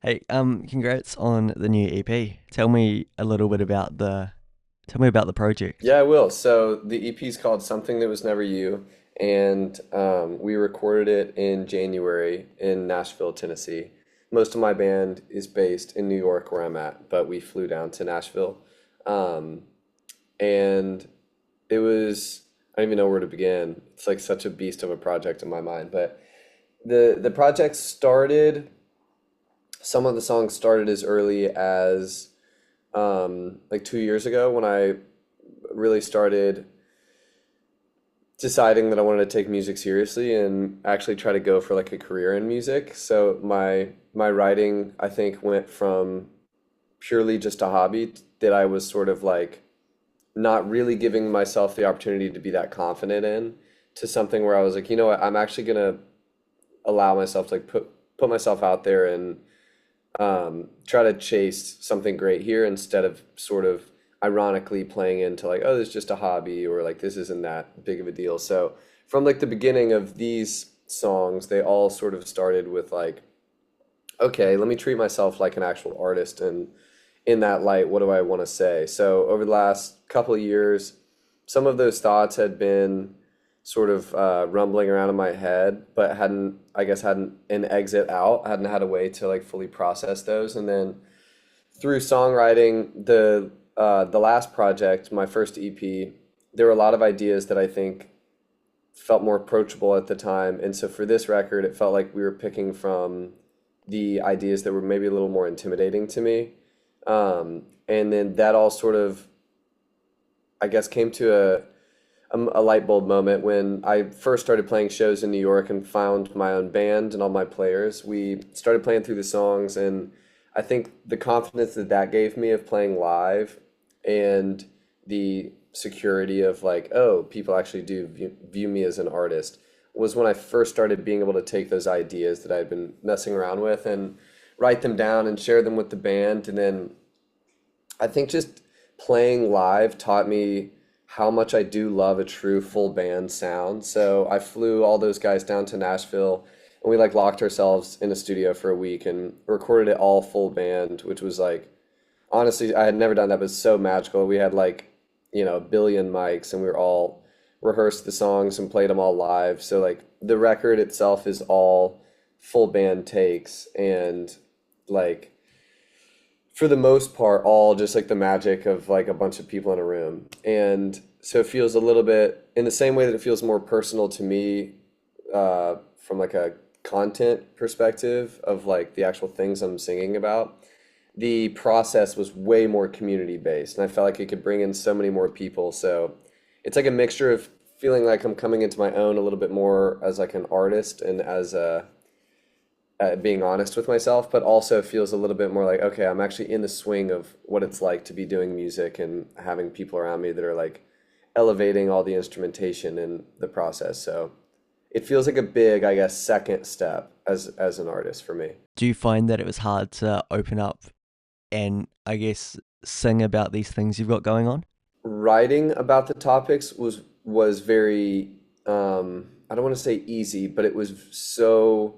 Hey, congrats on the new EP. Tell me about the project. Yeah, I will. So the EP is called Something That Was Never You, and we recorded it in January in Nashville, Tennessee. Most of my band is based in New York, where I'm at, but we flew down to Nashville. Um, and it was, I don't even know where to begin. It's like such a beast of a project in my mind. But the project started, some of the songs started as early as like 2 years ago when I really started deciding that I wanted to take music seriously and actually try to go for like a career in music. So my writing, I think, went from purely just a hobby that I was sort of like not really giving myself the opportunity to be that confident in to something where I was like, you know what, I'm actually gonna allow myself to like put myself out there and try to chase something great here instead of sort of ironically playing into like, oh, this is just a hobby or like this isn't that big of a deal. So from like the beginning of these songs, they all sort of started with like, okay, let me treat myself like an actual artist and in that light, what do I want to say? So over the last couple of years, some of those thoughts had been sort of rumbling around in my head, but hadn't an exit out. I hadn't had a way to like fully process those. And then through songwriting, the last project, my first EP, there were a lot of ideas that I think felt more approachable at the time. And so for this record, it felt like we were picking from the ideas that were maybe a little more intimidating to me. And then that all sort of, I guess, came to a light bulb moment when I first started playing shows in New York and found my own band and all my players. We started playing through the songs, and I think the confidence that that gave me of playing live and the security of like, oh, people actually do view me as an artist was when I first started being able to take those ideas that I'd been messing around with and write them down and share them with the band. And then I think just playing live taught me how much I do love a true full band sound. So I flew all those guys down to Nashville and we like locked ourselves in a studio for a week and recorded it all full band, which was like honestly, I had never done that, but it's so magical. We had like, a billion mics and we were all rehearsed the songs and played them all live. So like the record itself is all full band takes and like for the most part, all just like the magic of like a bunch of people in a room. And so it feels a little bit in the same way that it feels more personal to me from like a content perspective of like the actual things I'm singing about. The process was way more community based, and I felt like it could bring in so many more people. So it's like a mixture of feeling like I'm coming into my own a little bit more as like an artist and as a being honest with myself, but also feels a little bit more like, okay, I'm actually in the swing of what it's like to be doing music and having people around me that are like elevating all the instrumentation in the process. So it feels like a big, I guess, second step as an artist for me. Do you find that it was hard to open up and I guess sing about these things you've got going on? Writing about the topics was very I don't want to say easy, but it was so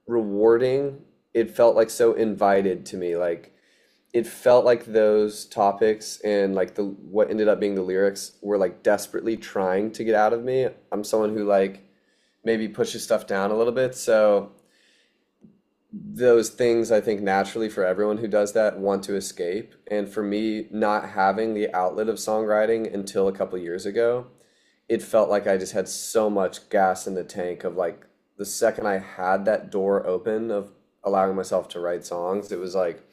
rewarding. It felt like so invited to me. Like it felt like those topics and like the what ended up being the lyrics were like desperately trying to get out of me. I'm someone who like maybe pushes stuff down a little bit, so those things I think naturally for everyone who does that want to escape. And for me, not having the outlet of songwriting until a couple years ago, it felt like I just had so much gas in the tank of like the second I had that door open of allowing myself to write songs, it was like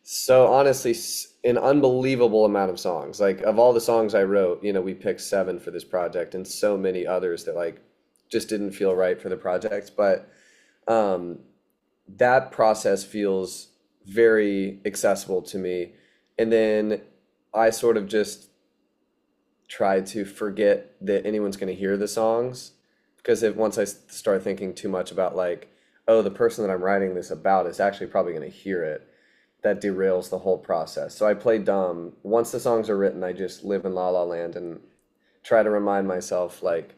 so honestly an unbelievable amount of songs. Like of all the songs I wrote, we picked seven for this project and so many others that like just didn't feel right for the project. But um that process feels very accessible to me. And then I sort of just try to forget that anyone's going to hear the songs because if once I start thinking too much about like, oh, the person that I'm writing this about is actually probably going to hear it, that derails the whole process. So I play dumb. Once the songs are written, I just live in La La Land and try to remind myself like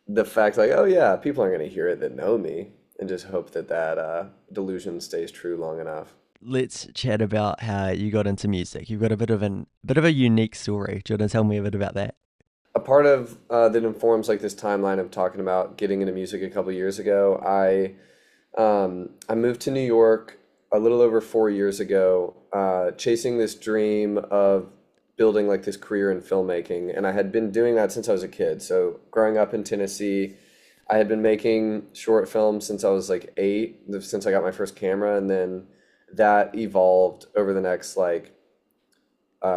the fact like, oh yeah, people aren't going to hear it that know me. and just hope that delusion stays true long enough. Let's chat about how you got into music. You've got a bit of a unique story. Do you want to tell me a bit about that? A part of that informs like this timeline of talking about getting into music a couple years ago. I moved to New York a little over 4 years ago, chasing this dream of building like this career in filmmaking, and I had been doing that since I was a kid. So growing up in Tennessee, I had been making short films since I was like 8, since I got my first camera, and then that evolved over the next like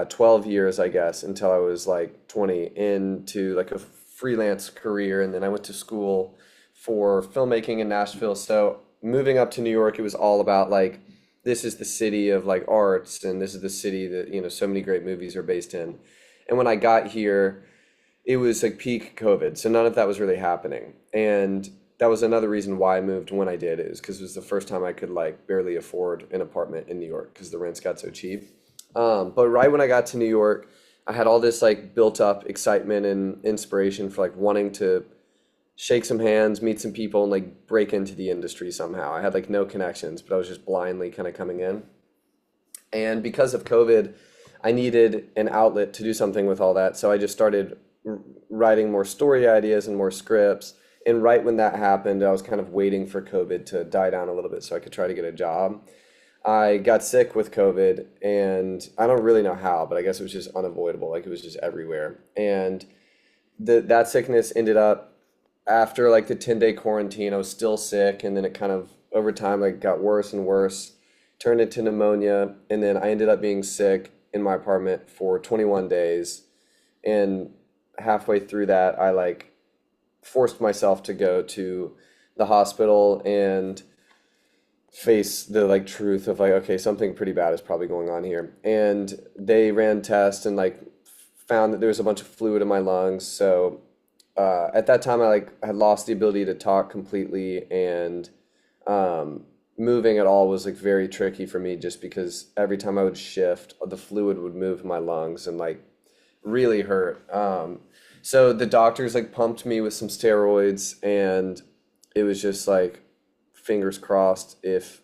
12 years, I guess, until I was like 20 into like a freelance career. And then I went to school for filmmaking in Nashville. So moving up to New York, it was all about like, this is the city of like arts, and this is the city that, so many great movies are based in. And when I got here, it was like peak COVID. So none of that was really happening. And that was another reason why I moved when I did, is because it was the first time I could like barely afford an apartment in New York because the rents got so cheap. But right when I got to New York, I had all this like built up excitement and inspiration for like wanting to shake some hands, meet some people, and like break into the industry somehow. I had like no connections, but I was just blindly kind of coming in. And because of COVID, I needed an outlet to do something with all that. So I just started writing more story ideas and more scripts. And right when that happened, I was kind of waiting for COVID to die down a little bit so I could try to get a job. I got sick with COVID, and I don't really know how, but I guess it was just unavoidable. Like it was just everywhere. And that sickness ended up after like the 10-day quarantine. I was still sick, and then it kind of over time like got worse and worse, turned into pneumonia, and then I ended up being sick in my apartment for 21 days. And halfway through that, I like forced myself to go to the hospital and face the like truth of like, okay, something pretty bad is probably going on here. And they ran tests and like found that there was a bunch of fluid in my lungs. So at that time I like had lost the ability to talk completely, and moving at all was like very tricky for me, just because every time I would shift, the fluid would move in my lungs and like really hurt. So the doctors like pumped me with some steroids, and it was just like fingers crossed if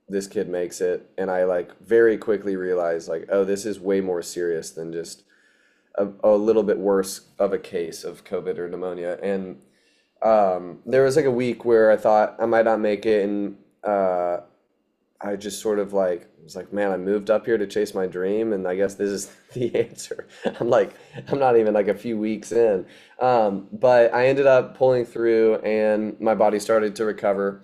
this kid makes it. And I like very quickly realized like, oh, this is way more serious than just a little bit worse of a case of COVID or pneumonia. And there was like a week where I thought I might not make it, and I just sort of like was like, man, I moved up here to chase my dream, and I guess this is the answer. I'm not even like a few weeks in, but I ended up pulling through, and my body started to recover.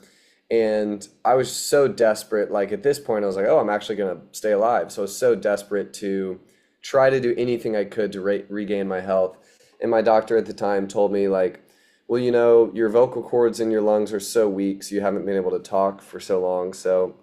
And I was so desperate. Like at this point, I was like, oh, I'm actually gonna stay alive. So I was so desperate to try to do anything I could to regain my health. And my doctor at the time told me like, well, your vocal cords in your lungs are so weak, so you haven't been able to talk for so long. So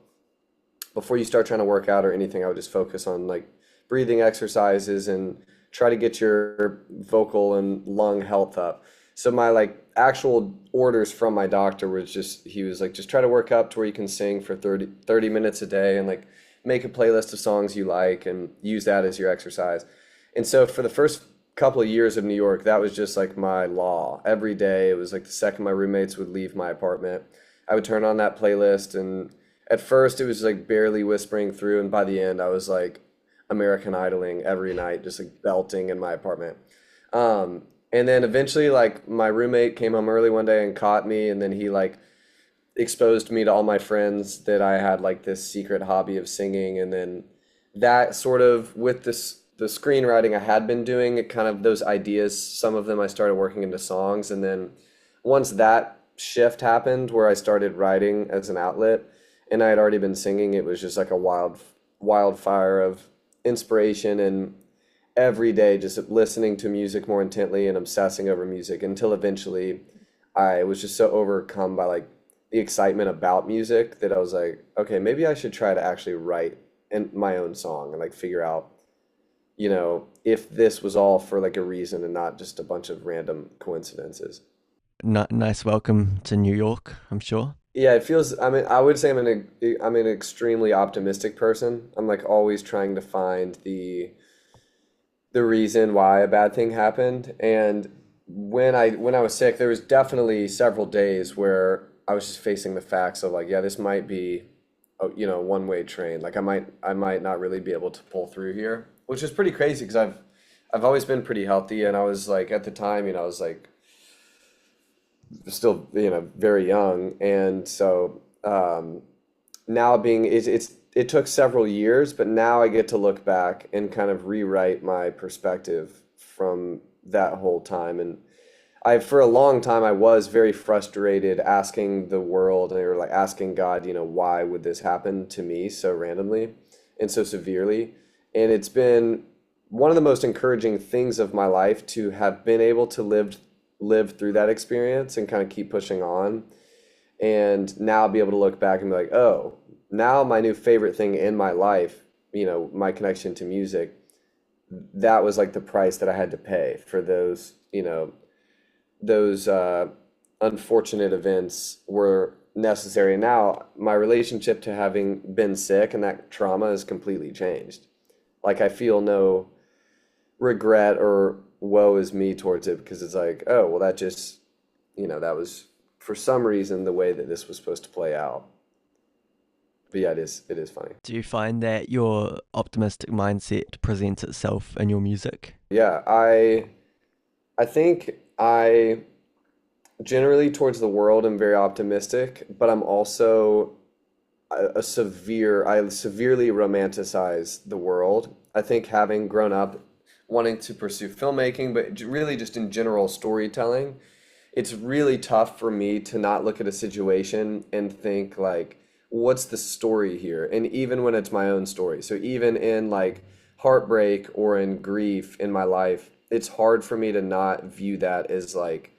before you start trying to work out or anything, I would just focus on like breathing exercises and try to get your vocal and lung health up. So my like actual orders from my doctor was just, he was like, just try to work up to where you can sing for 30 minutes a day, and like make a playlist of songs you like and use that as your exercise. And so for the first couple of years of New York, that was just like my law. Every day, it was like the second my roommates would leave my apartment, I would turn on that playlist. And at first it was like barely whispering through, and by the end I was like American Idoling every night, just like belting in my apartment. And then eventually like my roommate came home early one day and caught me, and then he like exposed me to all my friends that I had like this secret hobby of singing. And then that sort of, with the screenwriting I had been doing, it kind of those ideas, some of them I started working into songs. And then once that shift happened where I started writing as an outlet, and I had already been singing, it was just like a wildfire of inspiration, and every day just listening to music more intently and obsessing over music, until eventually I was just so overcome by like the excitement about music that I was like, okay, maybe I should try to actually write my own song and like figure out, if this was all for like a reason and not just a bunch of random coincidences. Nice welcome to New York, I'm sure. Yeah, it feels, I mean, I would say I'm an extremely optimistic person. I'm like always trying to find the reason why a bad thing happened. And when I was sick, there was definitely several days where I was just facing the facts of like, yeah, this might be a, one-way train. Like I might not really be able to pull through here, which is pretty crazy because I've always been pretty healthy, and I was like at the time, I was like still, very young, and so now being it took several years, but now I get to look back and kind of rewrite my perspective from that whole time. And for a long time, I was very frustrated asking the world, or like asking God, why would this happen to me so randomly and so severely? And it's been one of the most encouraging things of my life to have been able to live through that experience and kind of keep pushing on, and now be able to look back and be like, oh, now my new favorite thing in my life, my connection to music, that was like the price that I had to pay for those unfortunate events were necessary. And now my relationship to having been sick and that trauma is completely changed. Like I feel no regret or woe is me towards it, because it's like, oh, well, that just, that was for some reason the way that this was supposed to play out. But yeah, it is funny. Do you find that your optimistic mindset presents itself in your music? Yeah, I think I generally towards the world am very optimistic, but I'm also I severely romanticize the world. I think having grown up wanting to pursue filmmaking, but really just in general storytelling, it's really tough for me to not look at a situation and think like, what's the story here? And even when it's my own story. So even in like heartbreak or in grief in my life, it's hard for me to not view that as like,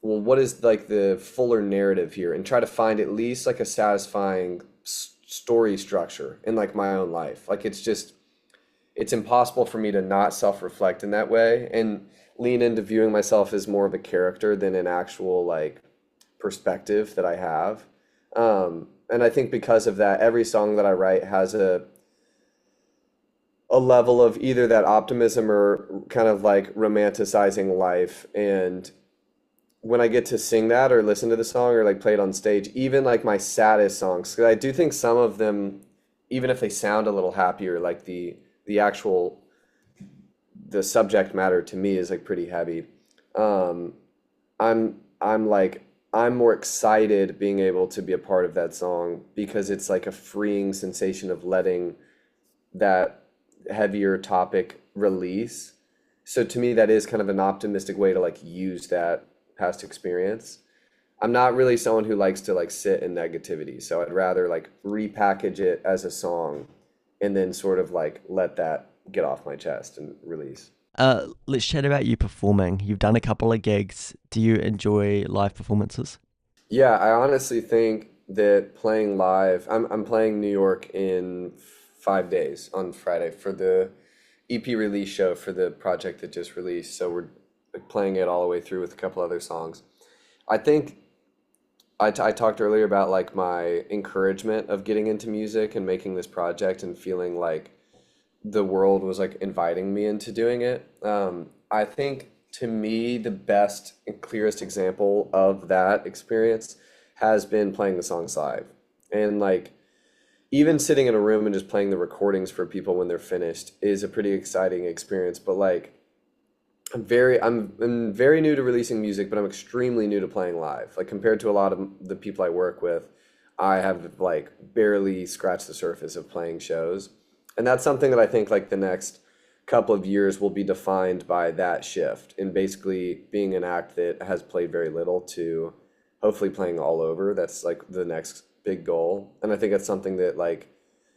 well, what is like the fuller narrative here, and try to find at least like a satisfying story structure in like my own life. Like it's impossible for me to not self-reflect in that way and lean into viewing myself as more of a character than an actual like perspective that I have. And I think because of that, every song that I write has a level of either that optimism or kind of like romanticizing life. And when I get to sing that or listen to the song or like play it on stage, even like my saddest songs, because I do think some of them, even if they sound a little happier, like the actual the subject matter to me is like pretty heavy. Um, I'm more excited being able to be a part of that song because it's like a freeing sensation of letting that heavier topic release. So to me, that is kind of an optimistic way to like use that past experience. I'm not really someone who likes to like sit in negativity, so I'd rather like repackage it as a song and then sort of like let that get off my chest and release. Let's chat about you performing. You've done a couple of gigs. Do you enjoy live performances? Yeah, I honestly think that playing live, I'm playing New York in 5 days on Friday for the EP release show for the project that just released. So we're like, playing it all the way through with a couple other songs. I think I talked earlier about like my encouragement of getting into music and making this project and feeling like the world was like inviting me into doing it. I think to me, the best and clearest example of that experience has been playing the songs live. And like even sitting in a room and just playing the recordings for people when they're finished is a pretty exciting experience. But like I'm very new to releasing music, but I'm extremely new to playing live. Like compared to a lot of the people I work with, I have like barely scratched the surface of playing shows. And that's something that I think like the next couple of years will be defined by that shift and basically being an act that has played very little to hopefully playing all over. That's like the next big goal. And I think that's something that like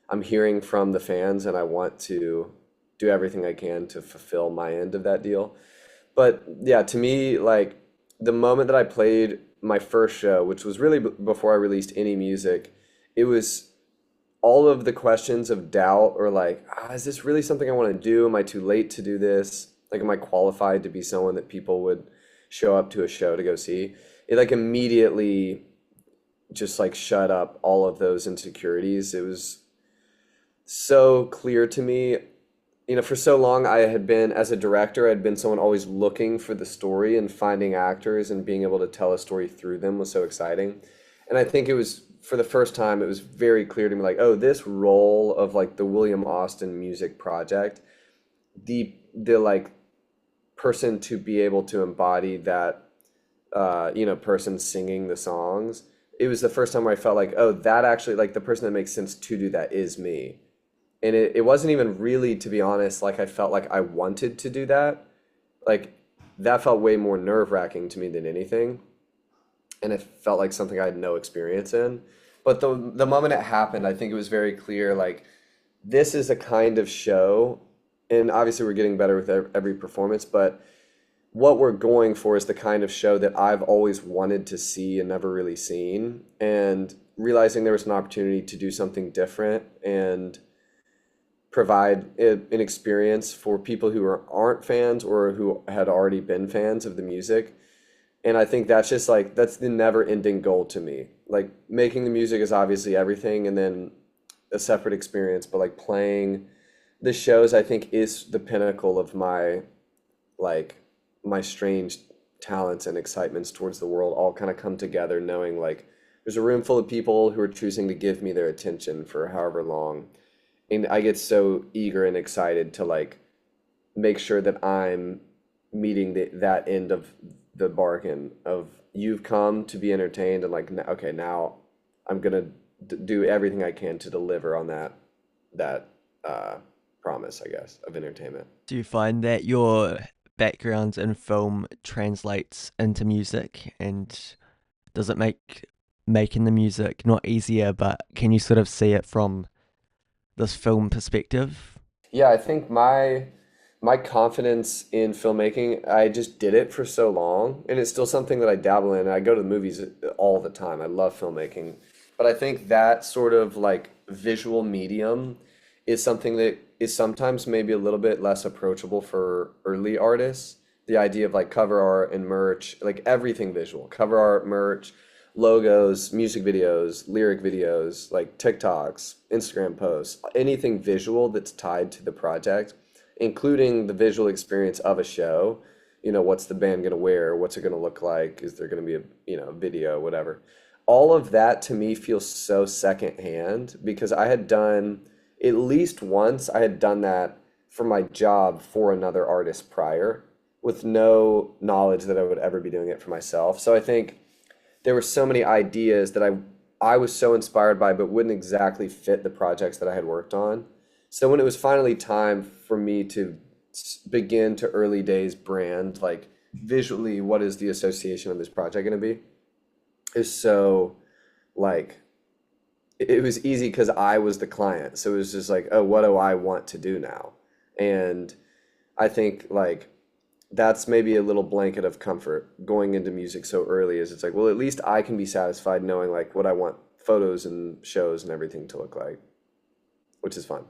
I'm hearing from the fans, and I want to do everything I can to fulfill my end of that deal. But yeah, to me, like the moment that I played my first show, which was really before I released any music, it was all of the questions of doubt or like, is this really something I want to do? Am I too late to do this? Like, am I qualified to be someone that people would show up to a show to go see? It like immediately just like shut up all of those insecurities. It was so clear to me for so long I had been, as a director, I'd been someone always looking for the story, and finding actors and being able to tell a story through them was so exciting. And I think it was, for the first time, it was very clear to me, like, oh, this role of like the William Austin Music Project, the like person to be able to embody that, person singing the songs. It was the first time where I felt like, oh, that actually, like, the person that makes sense to do that is me. And it wasn't even really, to be honest, like I felt like I wanted to do that. Like, that felt way more nerve-wracking to me than anything. And it felt like something I had no experience in. But the moment it happened, I think it was very clear, like, this is a kind of show, and obviously we're getting better with every performance, but what we're going for is the kind of show that I've always wanted to see and never really seen. And realizing there was an opportunity to do something different and provide an experience for people who aren't fans or who had already been fans of the music. And I think that's just like, that's the never ending goal to me. Like, making the music is obviously everything, and then a separate experience, but like playing the shows, I think, is the pinnacle of like my strange talents and excitements towards the world all kind of come together, knowing like there's a room full of people who are choosing to give me their attention for however long. And I get so eager and excited to like make sure that I'm meeting that end of the bargain of, you've come to be entertained, and like, okay, now I'm gonna do everything I can to deliver on that uh, promise, I guess, of entertainment. Do you find that your background in film translates into music, and does it make making the music not easier, but can you sort of see it from this film perspective? Yeah, I think my confidence in filmmaking, I just did it for so long, and it's still something that I dabble in. I go to the movies all the time. I love filmmaking. But I think that sort of like visual medium is something that is sometimes maybe a little bit less approachable for early artists. The idea of like cover art and merch, like everything visual, cover art, merch, logos, music videos, lyric videos, like TikToks, Instagram posts, anything visual that's tied to the project, including the visual experience of a show. What's the band going to wear? What's it going to look like? Is there going to be a video, whatever. All of that to me feels so secondhand, because I had done, at least once, I had done that for my job for another artist prior, with no knowledge that I would ever be doing it for myself. So I think there were so many ideas that I was so inspired by, but wouldn't exactly fit the projects that I had worked on. So when it was finally time for me to begin to early days brand, like, visually, what is the association of this project going to be? Is so like, it was easy because I was the client. So it was just like, oh, what do I want to do now? And I think like that's maybe a little blanket of comfort going into music so early, is it's like, well, at least I can be satisfied knowing like what I want photos and shows and everything to look like, which is fun.